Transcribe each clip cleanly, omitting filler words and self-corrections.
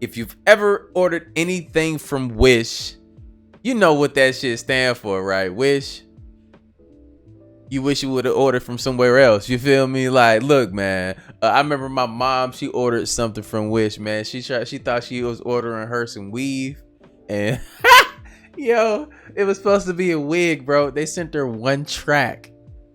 If you've ever ordered anything from Wish, you know what that shit stand for, right? Wish. You wish you would have ordered from somewhere else. You feel me? Like, look, man. I remember my mom. She ordered something from Wish, man. She thought she was ordering her some weave, and yo, it was supposed to be a wig, bro. They sent her one track.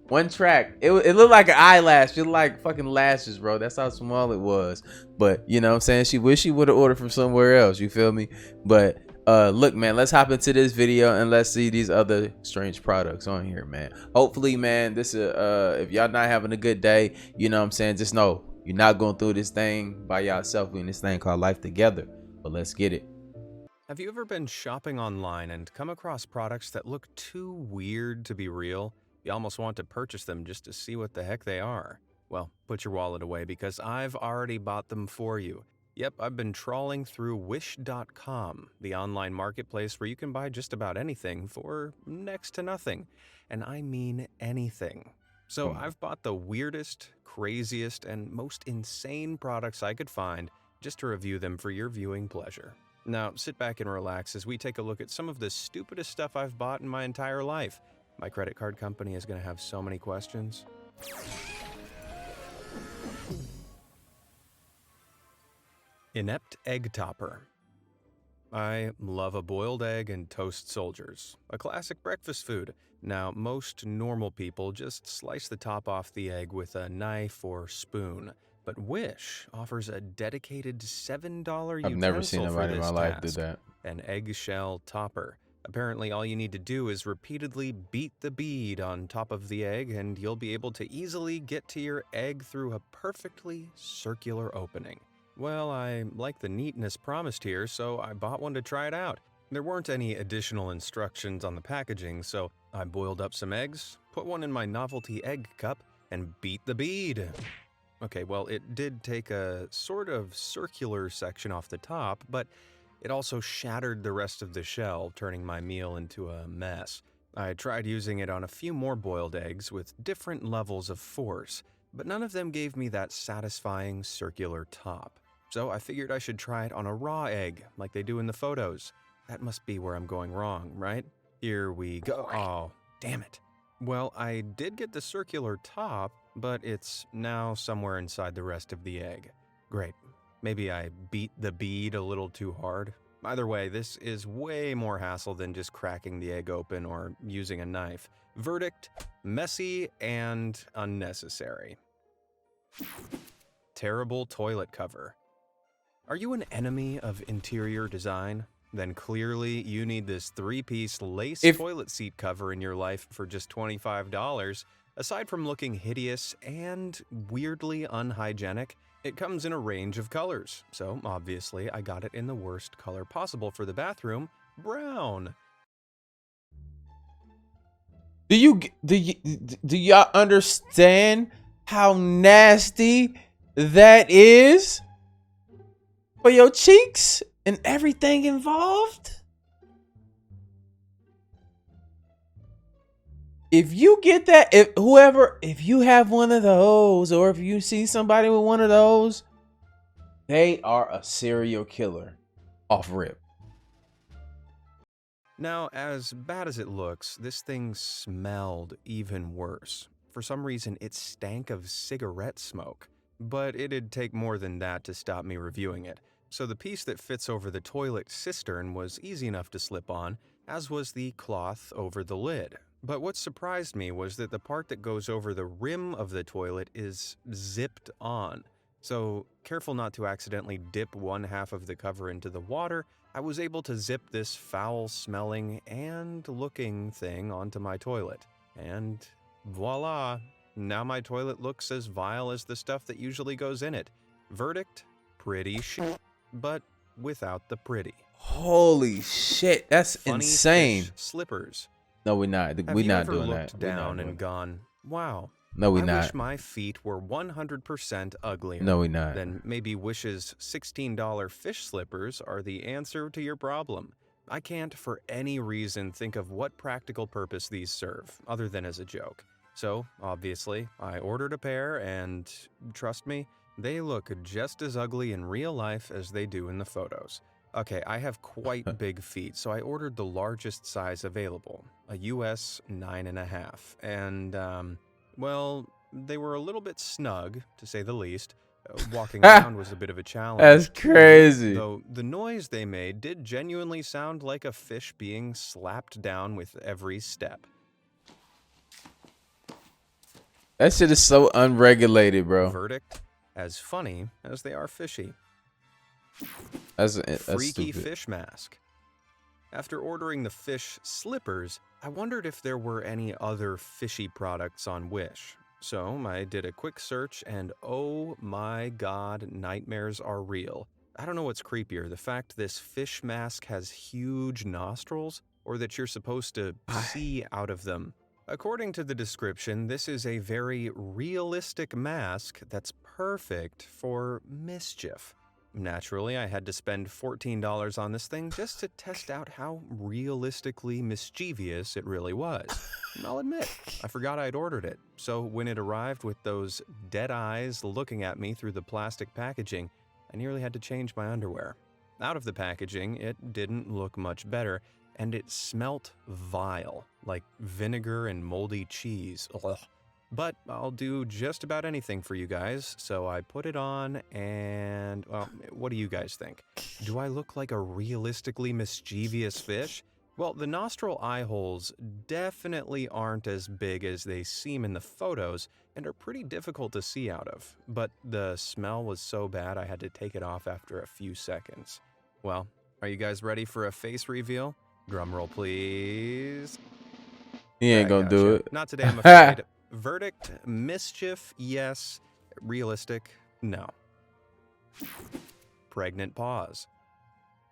It looked like an eyelash. It looked like fucking lashes, bro. That's how small it was. But you know what I'm saying? She wish she would have ordered from somewhere else. You feel me? But look, man, let's hop into this video and let's see these other strange products on here, man. Hopefully, man, this is if y'all not having a good day, you know what I'm saying, just know you're not going through this thing by yourself. We in this thing called life together. But let's get it. Have you ever been shopping online and come across products that look too weird to be real? You almost want to purchase them just to see what the heck they are. Well, put your wallet away because I've already bought them for you. Yep, I've been trawling through Wish.com, the online marketplace where you can buy just about anything for next to nothing. And I mean anything. So I've bought the weirdest, craziest, and most insane products I could find just to review them for your viewing pleasure. Now, sit back and relax as we take a look at some of the stupidest stuff I've bought in my entire life. My credit card company is going to have so many questions. INEPT Egg Topper. I love a boiled egg and toast soldiers, a classic breakfast food. Now, most normal people just slice the top off the egg with a knife or spoon. But Wish offers a dedicated $7 utensil I've never seen nobody in my life do task, that. an eggshell topper. Apparently, all you need to do is repeatedly beat the bead on top of the egg, and you'll be able to easily get to your egg through a perfectly circular opening. Well, I like the neatness promised here, so I bought one to try it out. There weren't any additional instructions on the packaging, so I boiled up some eggs, put one in my novelty egg cup, and beat the bead. Okay, well, it did take a sort of circular section off the top, but it also shattered the rest of the shell, turning my meal into a mess. I tried using it on a few more boiled eggs with different levels of force, but none of them gave me that satisfying circular top. So I figured I should try it on a raw egg, like they do in the photos. That must be where I'm going wrong, right? Here we go. Oh, damn it. Well, I did get the circular top, but it's now somewhere inside the rest of the egg. Great. Maybe I beat the bead a little too hard. Either way, this is way more hassle than just cracking the egg open or using a knife. Verdict: messy and unnecessary. Terrible toilet cover. Are you an enemy of interior design? Then clearly you need this 3-piece lace toilet seat cover in your life for just $25. Aside from looking hideous and weirdly unhygienic, it comes in a range of colors. So obviously I got it in the worst color possible for the bathroom, brown. Do y'all understand how nasty that is for your cheeks and everything involved? If you get that, if you have one of those, or if you see somebody with one of those, they are a serial killer off rip. Now, as bad as it looks, this thing smelled even worse. For some reason, it stank of cigarette smoke. But it'd take more than that to stop me reviewing it. So the piece that fits over the toilet cistern was easy enough to slip on, as was the cloth over the lid. But what surprised me was that the part that goes over the rim of the toilet is zipped on. So, careful not to accidentally dip one half of the cover into the water, I was able to zip this foul-smelling and looking thing onto my toilet. And voila! Now my toilet looks as vile as the stuff that usually goes in it. Verdict: pretty shit, but without the pretty. Holy shit, that's Funny insane. fish slippers. No, we're not. We're not doing that. Have you ever looked down and gone, wow, no, we're I not. wish my feet were 100% uglier. No, we're not. Then maybe Wish's $16 fish slippers are the answer to your problem. I can't for any reason think of what practical purpose these serve, other than as a joke. So, obviously, I ordered a pair and, trust me, They look just as ugly in real life as they do in the photos. Okay, I have quite big feet, so I ordered the largest size available, a US 9.5. And, well, they were a little bit snug, to say the least. Walking around was a bit of a That's challenge, crazy. though the noise they made did genuinely sound like a fish being slapped down with every step. That shit is so unregulated, bro. Verdict: as funny as they are fishy. That's Freaky stupid. fish mask. After ordering the fish slippers, I wondered if there were any other fishy products on Wish. So I did a quick search and oh my god, nightmares are real. I don't know what's creepier, the fact this fish mask has huge nostrils or that you're supposed to see out of them. According to the description, this is a very realistic mask that's perfect for mischief. Naturally, I had to spend $14 on this thing just to test out how realistically mischievous it really was. And I'll admit, I forgot I'd ordered it, so when it arrived with those dead eyes looking at me through the plastic packaging, I nearly had to change my underwear. Out of the packaging, it didn't look much better, and it smelt vile, like vinegar and moldy cheese. Ugh. But I'll do just about anything for you guys, so I put it on and, well, what do you guys think? Do I look like a realistically mischievous fish? Well, the nostril eye holes definitely aren't as big as they seem in the photos and are pretty difficult to see out of, but the smell was so bad I had to take it off after a few seconds. Well, are you guys ready for a face reveal? Drumroll, please. He ain't gonna do it. Not today, I'm afraid. Verdict: mischief, yes. Realistic, no. Pregnant pause.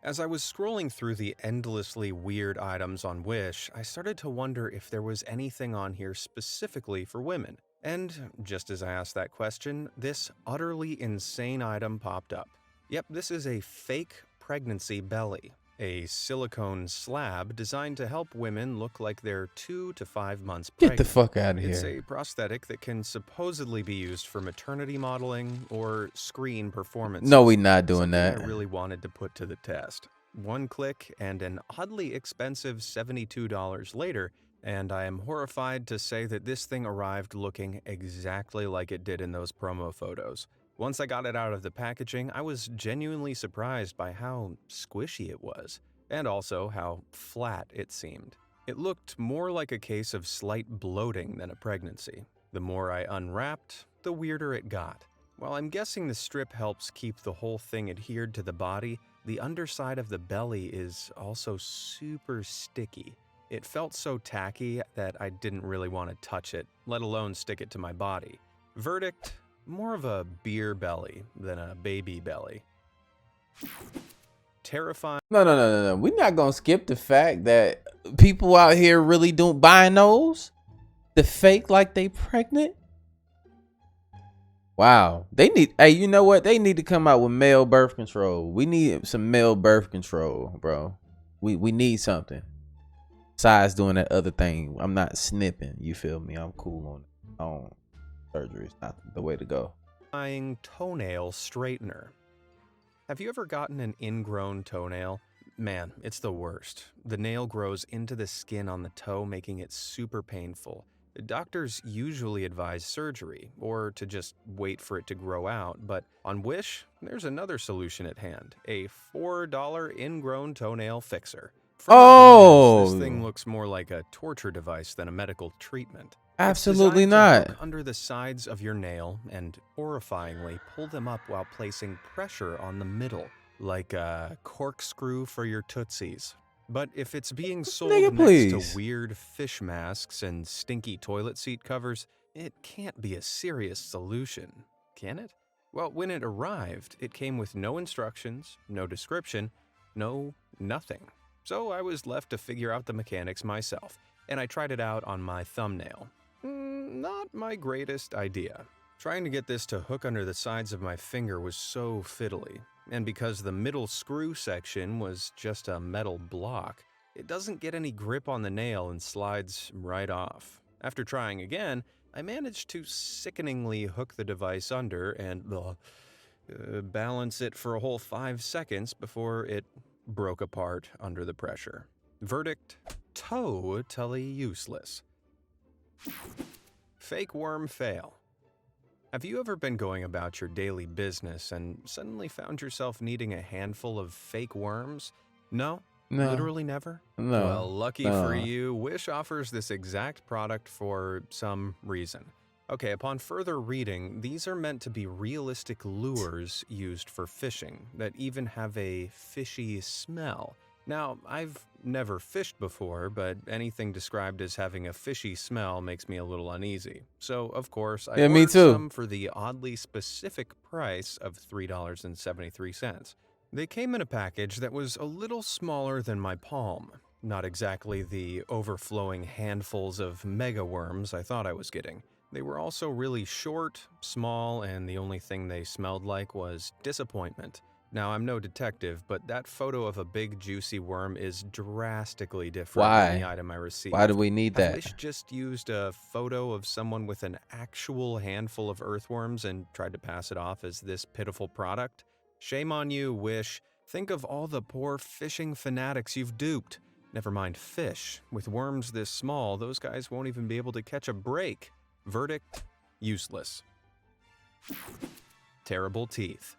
As I was scrolling through the endlessly weird items on Wish, I started to wonder if there was anything on here specifically for women. And just as I asked that question, this utterly insane item popped up. Yep, this is a fake pregnancy belly. A silicone slab designed to help women look like they're 2 to 5 months pregnant. Get the fuck out of It's here. a prosthetic that can supposedly be used for maternity modeling or screen performances. No, we not doing Something that. I really wanted to put to the test. One click and an oddly expensive $72 later, and I am horrified to say that this thing arrived looking exactly like it did in those promo photos. Once I got it out of the packaging, I was genuinely surprised by how squishy it was, and also how flat it seemed. It looked more like a case of slight bloating than a pregnancy. The more I unwrapped, the weirder it got. While I'm guessing the strip helps keep the whole thing adhered to the body, the underside of the belly is also super sticky. It felt so tacky that I didn't really want to touch it, let alone stick it to my body. Verdict: more of a beer belly than a baby belly. Terrifying. No. We're not gonna skip the fact that people out here really don't buying those. The fake like they pregnant. Wow. They need, hey, you know what? They need to come out with male birth control. We need some male birth control, bro. We need something. Besides doing that other thing. I'm not snipping. You feel me? I'm cool on it. Surgery is not the way to go. Toenail straightener. Have you ever gotten an ingrown toenail? Man, it's the worst. The nail grows into the skin on the toe, making it super painful. Doctors usually advise surgery, or to just wait for it to grow out, but on Wish, there's another solution at hand, a $4 ingrown toenail fixer. From a glance, this thing looks more like a torture device than a medical treatment. Absolutely it's not. to hook under the sides of your nail and, horrifyingly, pull them up while placing pressure on the middle, like a corkscrew for your tootsies. But if it's being sold next to weird fish masks and stinky toilet seat covers, it can't be a serious solution, can it? Well, when it arrived, it came with no instructions, no description, no nothing. So I was left to figure out the mechanics myself, and I tried it out on my thumbnail. Not my greatest idea. Trying to get this to hook under the sides of my finger was so fiddly. And because the middle screw section was just a metal block, it doesn't get any grip on the nail and slides right off. After trying again, I managed to sickeningly hook the device under and balance it for a whole 5 seconds before it broke apart under the pressure. Verdict: totally useless. Fake worm fail. Have you ever been going about your daily business and suddenly found yourself needing a handful of fake worms? No? No. Literally never? No. Well, lucky for you, Wish offers this exact product for some reason. Okay, upon further reading, these are meant to be realistic lures used for fishing that even have a fishy smell. Now, I've never fished before, but anything described as having a fishy smell makes me a little uneasy. So, of course, I me ordered too. some for the oddly specific price of $3.73. They came in a package that was a little smaller than my palm. Not exactly the overflowing handfuls of mega worms I thought I was getting. They were also really short, small, and the only thing they smelled like was disappointment. Now, I'm no detective, but that photo of a big juicy worm is drastically different than the item I received. Why do we need that? Wish just used a photo of someone with an actual handful of earthworms and tried to pass it off as this pitiful product? Shame on you, Wish. Think of all the poor fishing fanatics you've duped. Never mind fish. With worms this small, those guys won't even be able to catch a break. Verdict: useless. Terrible teeth.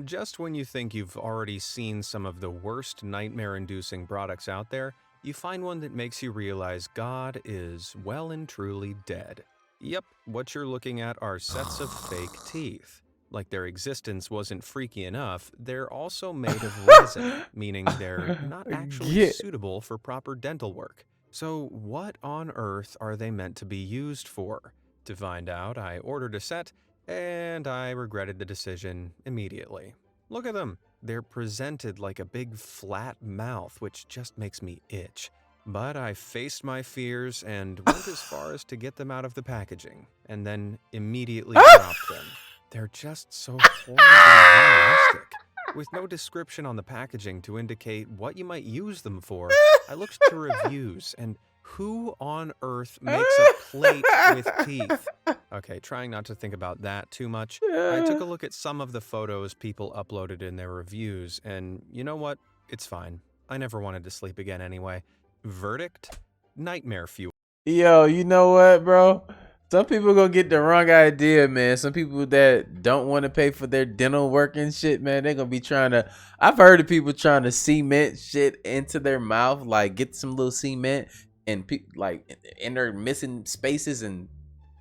Just when you think you've already seen some of the worst nightmare-inducing products out there, you find one that makes you realize God is well and truly dead. Yep, what you're looking at are sets of fake teeth. Like their existence wasn't freaky enough, they're also made of resin, meaning they're not actually suitable for proper dental work. So what on earth are they meant to be used for? To find out, I ordered a set, and I regretted the decision immediately. Look at them. They're presented like a big flat mouth, which just makes me itch. But I faced my fears and went as far as to get them out of the packaging, and then immediately dropped them. They're just so horribly realistic. With no description on the packaging to indicate what you might use them for, I looked to reviews, and who on earth makes a plate with teeth? Okay, trying not to think about that too much, I took a look at some of the photos people uploaded in their reviews, and you know what? It's fine. I never wanted to sleep again anyway. Verdict: nightmare fuel. Yo, you know what, bro? Some people gonna get the wrong idea, man. Some people that don't want to pay for their dental work and shit, man, they're gonna be trying to. I've heard of people trying to cement shit into their mouth, like get some little cement and like in their missing spaces and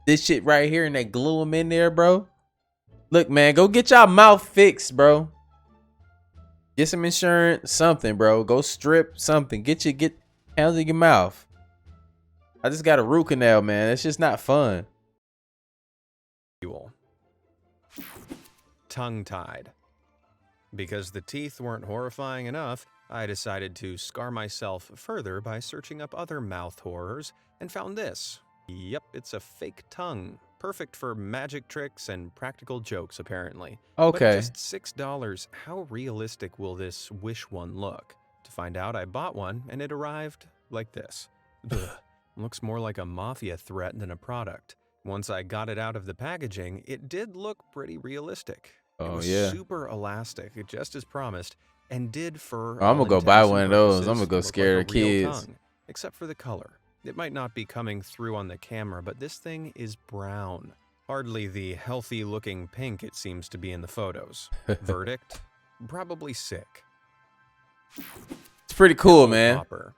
this shit right here, and they glue them in there, bro. Look, man, go get your mouth fixed, bro. Get some insurance, something, bro. Go strip something. Get handle your mouth. I just got a root canal, man. It's just not fun. Tongue-tied. Because the teeth weren't horrifying enough, I decided to scar myself further by searching up other mouth horrors and found this. Yep, it's a fake tongue. Perfect for magic tricks and practical jokes, apparently. Okay. But just $6, how realistic will this Wish one look? To find out, I bought one, and it arrived like this. Ugh. Looks more like a mafia threat than a product. Once I got it out of the packaging, it did look pretty realistic. It was super elastic, just as promised, and did for I'm gonna go buy one of those. I'm gonna go scare the kids. Tongue, except for the color. It might not be coming through on the camera, but this thing is brown. Hardly the healthy-looking pink it seems to be in the photos. Verdict: probably sick. It's pretty cool, man. Popper.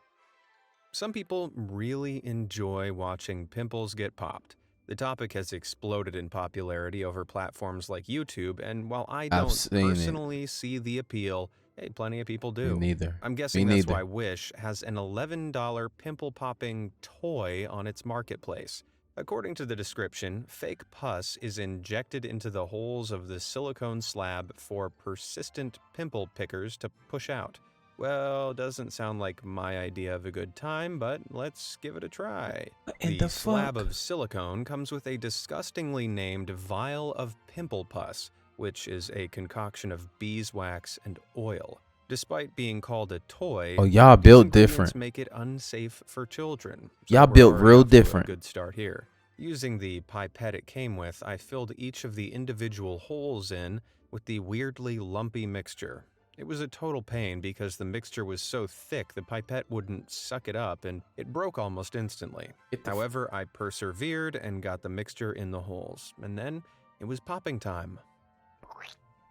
Some people really enjoy watching pimples get popped. The topic has exploded in popularity over platforms like YouTube, and while I don't personally see the appeal, hey, plenty of people do. Me neither. I'm guessing that's why Wish has an $11 pimple-popping toy on its marketplace. According to the description, fake pus is injected into the holes of the silicone slab for persistent pimple pickers to push out. Well, doesn't sound like my idea of a good time, but let's give it a try. The slab of silicone comes with a disgustingly named vial of pimple pus, which is a concoction of beeswax and oil. Despite being called a toy, y'all built different. Make it unsafe for children. Y'all built real different. Good start here. Using the pipette it came with, I filled each of the individual holes in with the weirdly lumpy mixture. It was a total pain because the mixture was so thick the pipette wouldn't suck it up and it broke almost instantly. However, I persevered and got the mixture in the holes, and then it was popping time.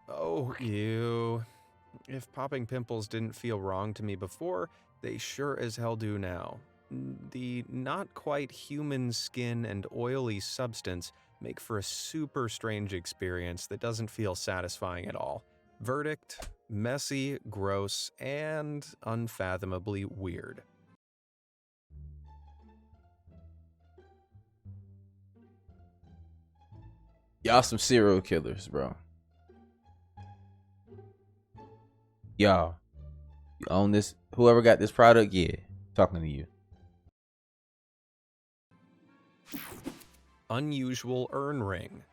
Oh, ew. If popping pimples didn't feel wrong to me before, they sure as hell do now. The not quite human skin and oily substance make for a super strange experience that doesn't feel satisfying at all. Verdict: messy, gross, and unfathomably weird. Y'all some serial killers, bro. Y'all, you own this. Whoever got this product, yeah, talking to you. Unusual urn ring.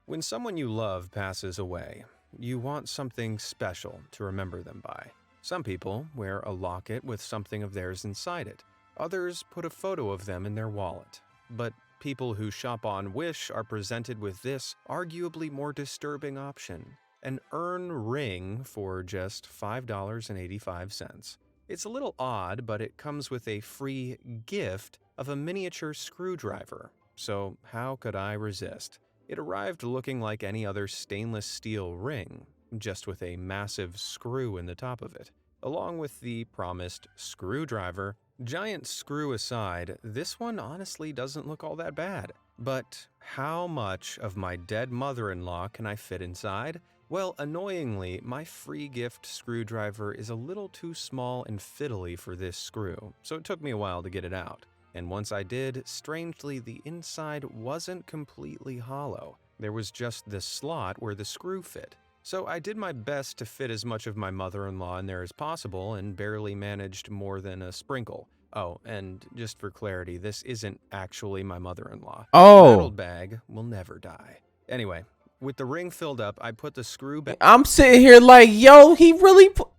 When someone you love passes away, you want something special to remember them by. Some people wear a locket with something of theirs inside it. Others put a photo of them in their wallet. But people who shop on Wish are presented with this arguably more disturbing option: an urn ring for just $5.85. It's a little odd, but it comes with a free gift of a miniature screwdriver. So how could I resist? It arrived looking like any other stainless steel ring, just with a massive screw in the top of it, along with the promised screwdriver. Giant screw aside, this one honestly doesn't look all that bad. But how much of my dead mother-in-law can I fit inside? Well, annoyingly, my free gift screwdriver is a little too small and fiddly for this screw, so it took me a while to get it out. And once I did, strangely, the inside wasn't completely hollow. There was just the slot where the screw fit. So I did my best to fit as much of my mother-in-law in there as possible and barely managed more than a sprinkle. Oh, and just for clarity, this isn't actually my mother-in-law. Oh. That old bag will never die. Anyway, with the ring filled up, I put the screw back. I'm sitting here like, yo, he really put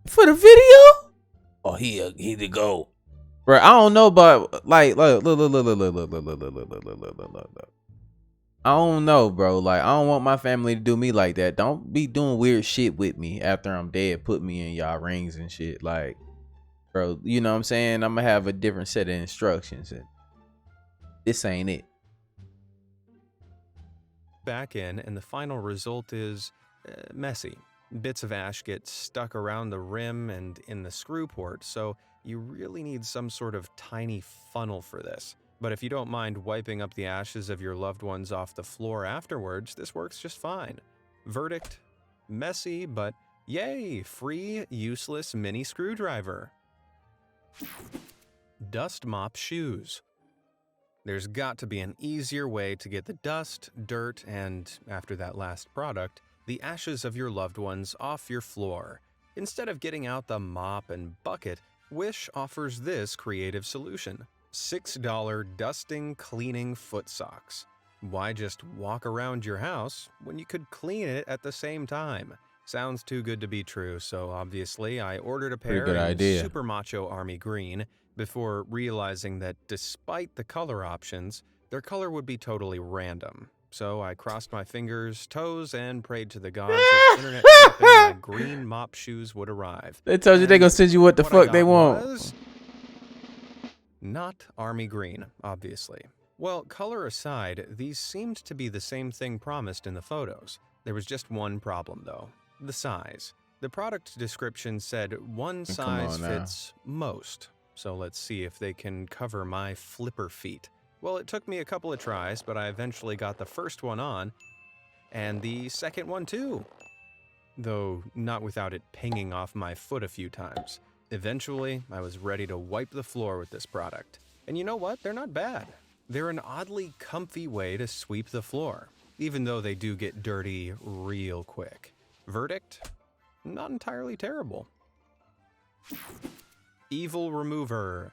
for the video? Oh, he the GOAT. Bro, I don't know about like look. I don't know, bro. Like, I don't want my family to do me like that. Don't be doing weird shit with me after I'm dead. Put me in y'all rings and shit. Like, bro, you know what I'm saying? I'm gonna have a different set of instructions. And this ain't it. Back in, and the final result is messy. Bits of ash get stuck around the rim and in the screw port, so you really need some sort of tiny funnel for this. But if you don't mind wiping up the ashes of your loved ones off the floor afterwards, this works just fine. Verdict: messy, but yay, free, useless mini screwdriver. Dust mop shoes. There's got to be an easier way to get the dust, dirt, and, after that last product, the ashes of your loved ones off your floor. Instead of getting out the mop and bucket, Wish offers this creative solution: $6 dusting cleaning foot socks. Why just walk around your house when you could clean it at the same time? Sounds too good to be true, so obviously I ordered a pair in Super Macho Army Green before realizing that despite the color options, their color would be totally random. So I crossed my fingers, toes, and prayed to the gods of internet shopping my green mop shoes would arrive. They told you they gonna send you what the fuck they want. Not army green, obviously. Well, color aside, these seemed to be the same thing promised in the photos. There was just one problem, though: the size. The product description said one size fits most. So let's see if they can cover my flipper feet. Well, it took me a couple of tries, but I eventually got the first one on, and the second one too. Though not without it pinging off my foot a few times. Eventually, I was ready to wipe the floor with this product. And you know what? They're not bad. They're an oddly comfy way to sweep the floor, even though they do get dirty real quick. Verdict: not entirely terrible. Evil remover.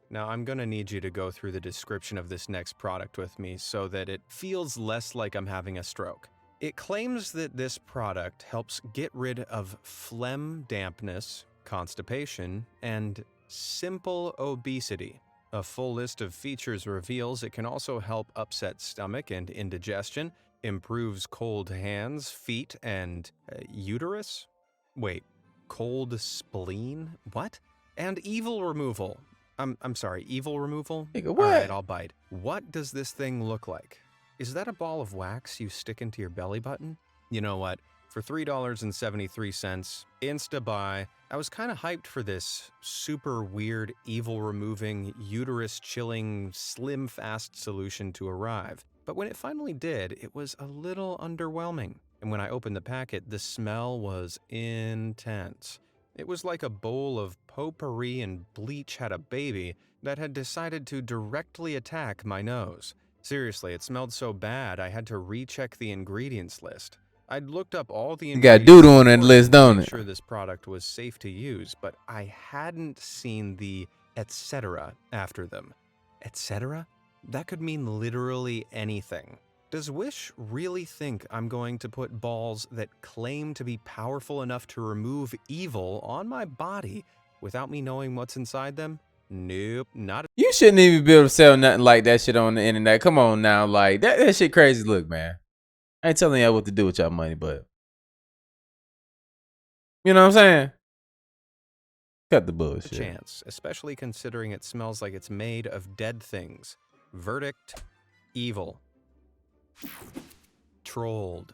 Now, I'm gonna need you to go through the description of this next product with me so that it feels less like I'm having a stroke. It claims that this product helps get rid of phlegm, dampness, constipation, and simple obesity. A full list of features reveals it can also help upset stomach and indigestion, improves cold hands, feet, and uterus? Wait, cold spleen? What? And evil removal. I'm sorry, evil removal? Nigga, All what? right, I'll bite. What does this thing look like? Is that a ball of wax you stick into your belly button? You know what? For $3.73, insta-buy. I was kind of hyped for this super weird, evil-removing, uterus-chilling, slim-fast solution to arrive. But when it finally did, it was a little underwhelming. And when I opened the packet, the smell was intense. It was like a bowl of potpourri and bleach had a baby that had decided to directly attack my nose. Seriously, it smelled so bad I had to recheck the ingredients list. I'd looked up all the You got ingredients doo-doo on that list, to don't make it? sure this product was safe to use, but I hadn't seen the etc. after them. Etc.? That could mean literally anything. Does Wish really think I'm going to put balls that claim to be powerful enough to remove evil on my body without me knowing what's inside them? Nope, not. You shouldn't even be able to sell nothing like that shit on the internet. Come on now, like that shit crazy. Look, man, I ain't telling y'all what to do with y'all money, but you know what I'm saying? Cut the A bullshit. chance, especially considering it smells like it's made of dead things. Verdict: evil. Trolled.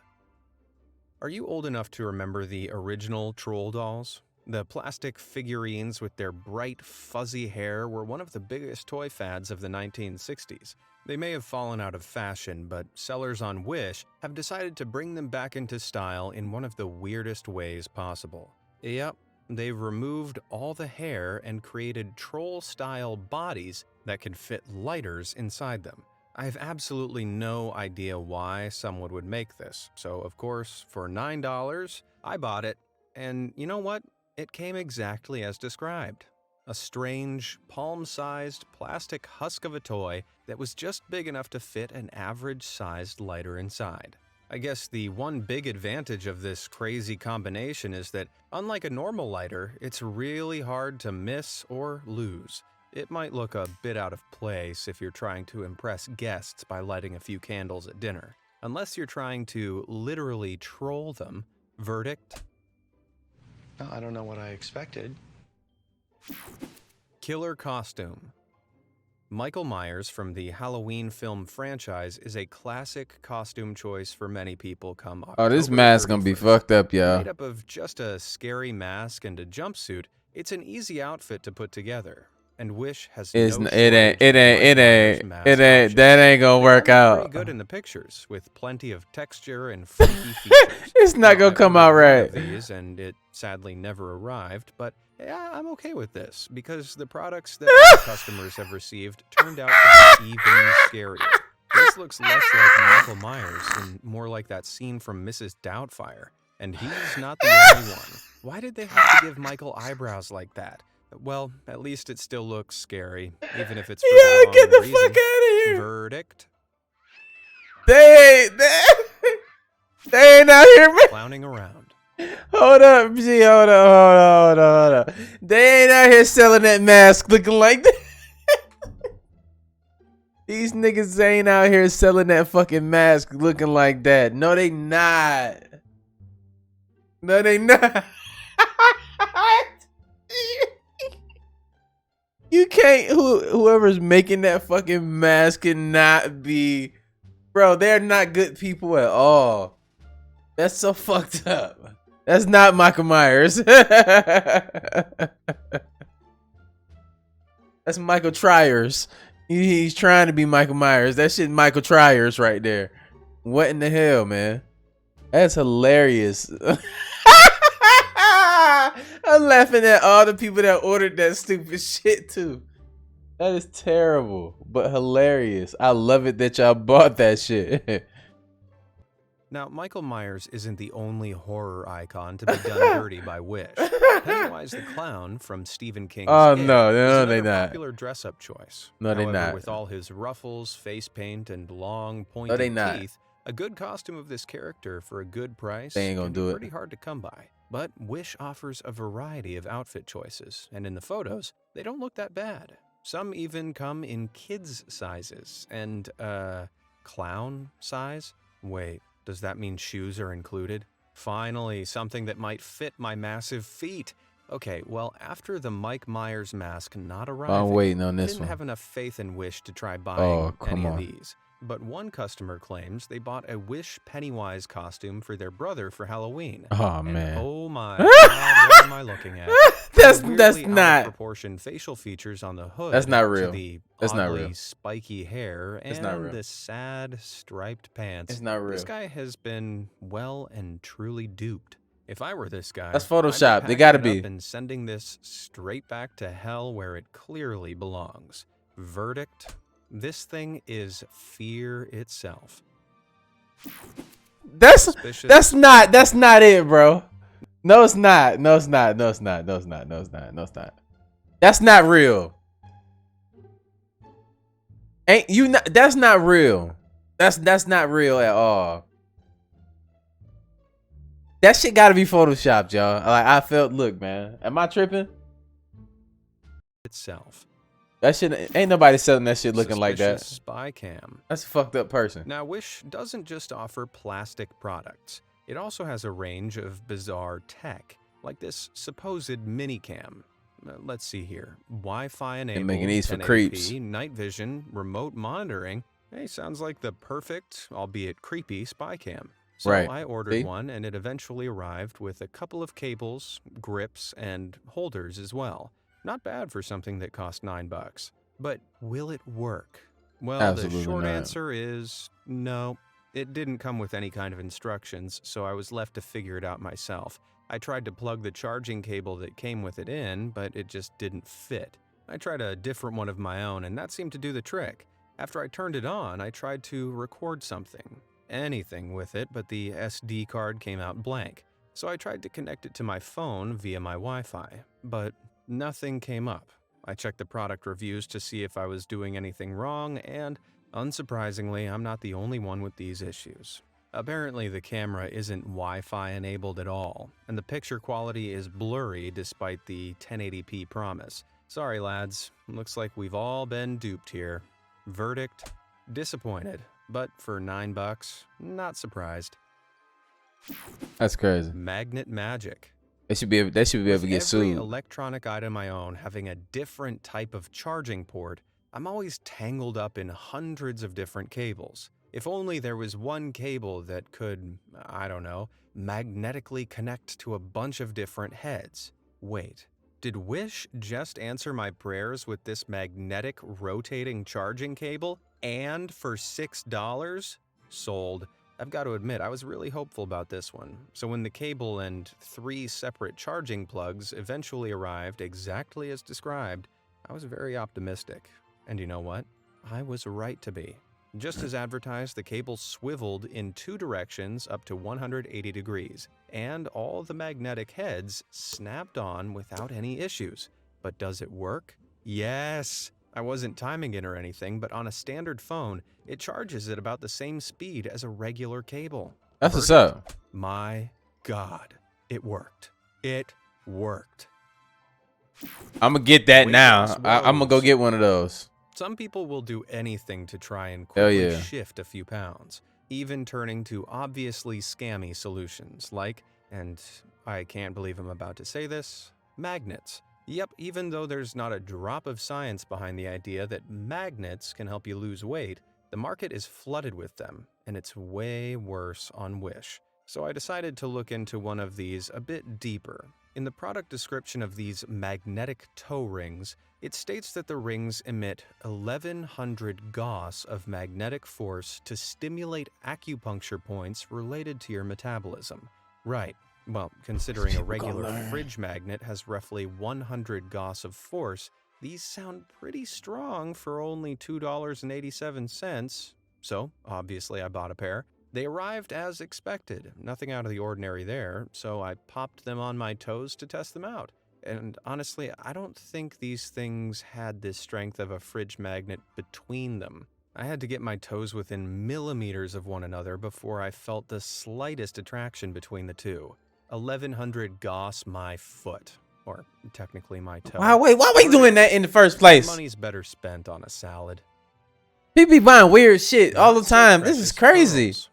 Are you old enough to remember the original Troll dolls? The plastic figurines with their bright, fuzzy hair were one of the biggest toy fads of the 1960s. They may have fallen out of fashion, but sellers on Wish have decided to bring them back into style in one of the weirdest ways possible. Yep, they've removed all the hair and created troll-style bodies that can fit lighters inside them. I have absolutely no idea why someone would make this, so of course, for $9, I bought it, and you know what? It came exactly as described. A strange, palm-sized plastic husk of a toy that was just big enough to fit an average-sized lighter inside. I guess the one big advantage of this crazy combination is that, unlike a normal lighter, it's really hard to miss or lose. It might look a bit out of place if you're trying to impress guests by lighting a few candles at dinner. Unless you're trying to literally troll them. Verdict? I don't know what I expected. Killer costume. Michael Myers from the Halloween film franchise is a classic costume choice for many people come October. Oh, this mask gonna be 31st. fucked up, y'all. Made up of just a scary mask and a jumpsuit, it's an easy outfit to put together. And Wish has It no ain't that that ain't gonna work out. Pretty good in the pictures, with plenty of texture and funky features. It's not gonna I've come out ordered one of right. these, and it sadly never arrived, but yeah, I'm okay with this because the products that my customers have received turned out to be even scarier. This looks less like Michael Myers and more like that scene from Mrs. Doubtfire, and he's not the only one. Why did they have to give Michael eyebrows like that? Well, at least it still looks scary, even if it's for the Yeah, wrong get the reason. fuck out of here. Verdict: They ain't out here, man. clowning around. Hold up, G. Hold up. They ain't out here selling that mask looking like that. These niggas ain't out here selling that fucking mask looking like that. No, they not. No, they not. You can't. Whoever's making that fucking mask cannot be. Bro, they're not good people at all. That's so fucked up. That's not Michael Myers. That's Michael Tryers. He's trying to be Michael Myers. That shit Michael Tryers right there. What in the hell, man? That's hilarious. I'm laughing at all the people that ordered that stupid shit too. That is terrible, but hilarious. I love it that y'all bought that shit. Now, Michael Myers isn't the only horror icon to be done dirty by Wish. Pennywise the Clown from Stephen King's Oh, It no, is they another not. popular dress-up choice. No, they However, not. with all his ruffles, face paint, and long, they pointed not. teeth, a good costume of this character for a good price They ain't gonna can do be it. pretty hard to come by. But Wish offers a variety of outfit choices, and in the photos, they don't look that bad. Some even come in kids' sizes and, clown size? Wait, does that mean shoes are included? Finally, something that might fit my massive feet. Okay, well, after the Mike Myers mask not arriving, I'm waiting on I this didn't one. have enough faith and Wish to try Oh, buying come any of on. these. But one customer claims they bought a Wish Pennywise costume for their brother for Halloween. Oh, And man. oh my God, what am I looking at? That's The weirdly out of not. proportion facial features on the hood. That's not to real. the That's not oddly real. spiky hair It's and not real. the sad striped pants. It's not real. This guy has been well and truly duped. If I were this guy, That's I'd be Photoshop. They packing gotta it be. up and sending this straight back to hell where it clearly belongs. Verdict: this thing is fear itself. That's Suspicious. not it, bro. No, it's not. No, it's not. No, it's not. No, it's not. No, it's not. No, it's not. That's not real. Ain't you not, that's not real. That's not real at all. That shit gotta be photoshopped, y'all. Like I felt, look, man. Am I tripping? Itself. That shit ain't nobody selling that shit looking like that. Suspicious spy cam. That's a fucked up person. Now, Wish doesn't just offer plastic products. It also has a range of bizarre tech, like this supposed minicam. Let's see here. Wi-Fi enabled, making these for 1080p, creeps. night vision, remote monitoring. Hey, sounds like the perfect, albeit creepy, spy cam. So Right. I ordered See? one, and it eventually arrived with a couple of cables, grips, and holders as well. Not bad for something that cost $9. But will it work? Well, Absolutely the short not. answer is no. It didn't come with any kind of instructions, so I was left to figure it out myself. I tried to plug the charging cable that came with it in, but it just didn't fit. I tried a different one of my own, and that seemed to do the trick. After I turned it on, I tried to record something. Anything with it, but the SD card came out blank. So I tried to connect it to my phone via my Wi-Fi, but nothing came up. I checked the product reviews to see if I was doing anything wrong, and unsurprisingly, I'm not the only one with these issues. Apparently, the camera isn't Wi-Fi enabled at all, and the picture quality is blurry despite the 1080p promise. Sorry, lads. Looks like we've all been duped here. Verdict: disappointed, but for $9, not surprised. That's crazy. Magnet magic. They should be able to get Every sued. electronic item I own having a different type of charging port, I'm always tangled up in hundreds of different cables. If only there was one cable that could, I don't know, magnetically connect to a bunch of different heads. Wait, did Wish just answer my prayers with this magnetic rotating charging cable? And for $6? Sold. I've got to admit, I was really hopeful about this one. So when the cable and 3 separate charging plugs eventually arrived exactly as described, I was very optimistic. And you know what? I was right to be. Just as advertised, the cable swiveled in 2 directions up to 180 degrees, and all the magnetic heads snapped on without any issues. But does it work? Yes! I wasn't timing it or anything, but on a standard phone, it charges at about the same speed as a regular cable. That's what's Verdict: up. my God, it worked. It worked. I'm gonna get that Weight now. loss I'm gonna go woes. get one of those. Some people will do anything to try and Hell quickly yeah. shift a few pounds, even turning to obviously scammy solutions like, and I can't believe I'm about to say this, magnets. Yep, even though there's not a drop of science behind the idea that magnets can help you lose weight, the market is flooded with them, and it's way worse on Wish. So I decided to look into one of these a bit deeper. In the product description of these magnetic toe rings, it states that the rings emit 1,100 Gauss of magnetic force to stimulate acupuncture points related to your metabolism. Right. Well, considering a regular fridge magnet has roughly 100 Gauss of force, these sound pretty strong for only $2.87. So, obviously I bought a pair. They arrived as expected, nothing out of the ordinary there, so I popped them on my toes to test them out. And honestly, I don't think these things had the strength of a fridge magnet between them. I had to get my toes within millimeters of one another before I felt the slightest attraction between the two. 1,100 Gauss my foot. Or technically my toe. Why we doing that in the first place? Money's better spent on a salad. People be buying weird shit all the Not so time. This is precious crazy. pearls.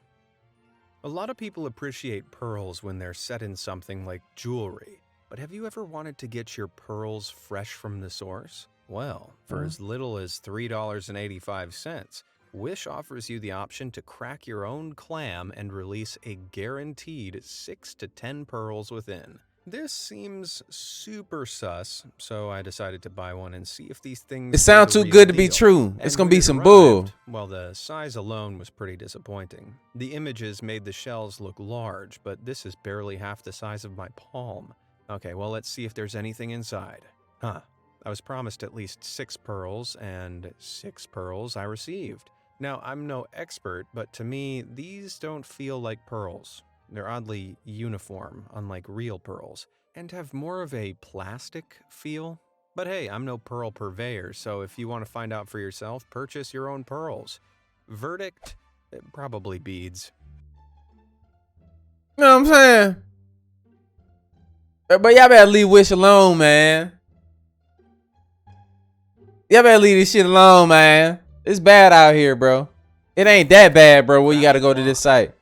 A lot of people appreciate pearls when they're set in something like jewelry. But have you ever wanted to get your pearls fresh from the source? Well, for as little as $3.85, Wish offers you the option to crack your own clam and release a guaranteed 6 to 10 pearls within. This seems super sus, so I decided to buy one and see if these things It sounds were too the good to real be deal. true. And It's gonna when be it some arrived, bull. well, the size alone was pretty disappointing. The images made the shells look large, but this is barely half the size of my palm. Okay, well, let's see if there's anything inside. Huh. I was promised at least 6 pearls, and 6 pearls I received. Now, I'm no expert, but to me, these don't feel like pearls. They're oddly uniform, unlike real pearls, and have more of a plastic feel. But hey, I'm no pearl purveyor, so if you want to find out for yourself, purchase your own pearls. Verdict? Probably beads. You know what I'm saying? But y'all better leave Wish alone, man. Y'all better leave this shit alone, man. It's bad out here, bro. It ain't that bad, bro, where you gotta go to this site.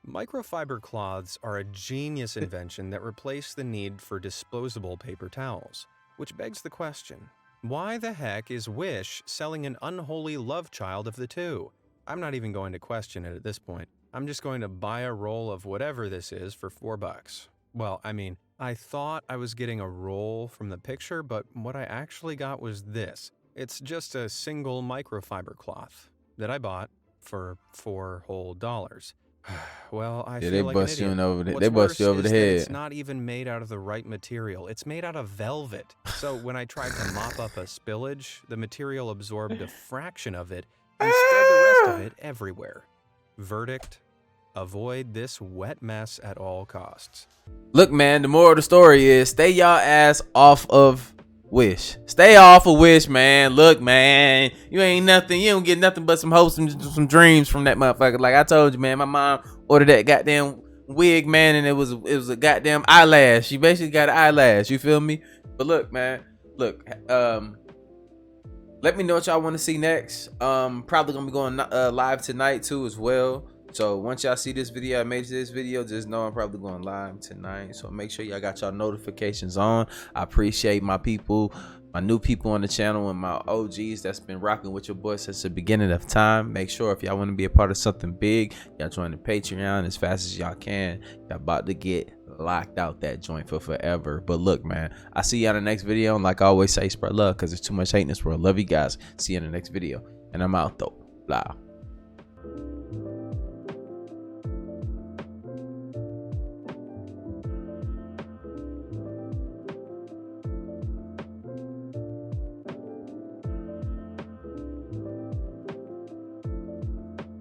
Microfiber cloths are a genius invention that replaced the need for disposable paper towels, which begs the question, why the heck is Wish selling an unholy love child of the two? I'm not even going to question it at this point. I'm just going to buy a roll of whatever this is for $4. Well, I mean, I thought I was getting a roll from the picture, but what I actually got was this. It's just a single microfiber cloth that I bought for $4 whole. Well, I feel they like bust an you idiot. over the, What's they bust you worse over the is that head. It's not even made out of the right material. It's made out of velvet. So when I tried to mop up a spillage, the material absorbed a fraction of it and spread the rest of it everywhere. Verdict: avoid this wet mess at all costs. Look, man, the moral of the story is stay y'all ass off of Wish. Stay off of Wish, man. Look, man, you ain't nothing. You don't get nothing but some hopes and some dreams from that motherfucker. Like I told you, man, my mom ordered that goddamn wig, man, and it was a goddamn eyelash. She basically got an eyelash. You feel me? But look, man, look. Let me know what y'all want to see next. Probably gonna be going live tonight too as well. So once y'all see this video, I made this video, just know I'm probably going live tonight. So make sure y'all got y'all notifications on. I appreciate my people, my new people on the channel, and my OGs that's been rocking with your boy since the beginning of time. Make sure if y'all want to be a part of something big, y'all join the Patreon as fast as y'all can. Y'all about to get locked out that joint for forever. But look, man, I see y'all in the next video. And like I always say, spread love, because there's too much hate in this world. Love you guys. See you in the next video. And I'm out though. Blah.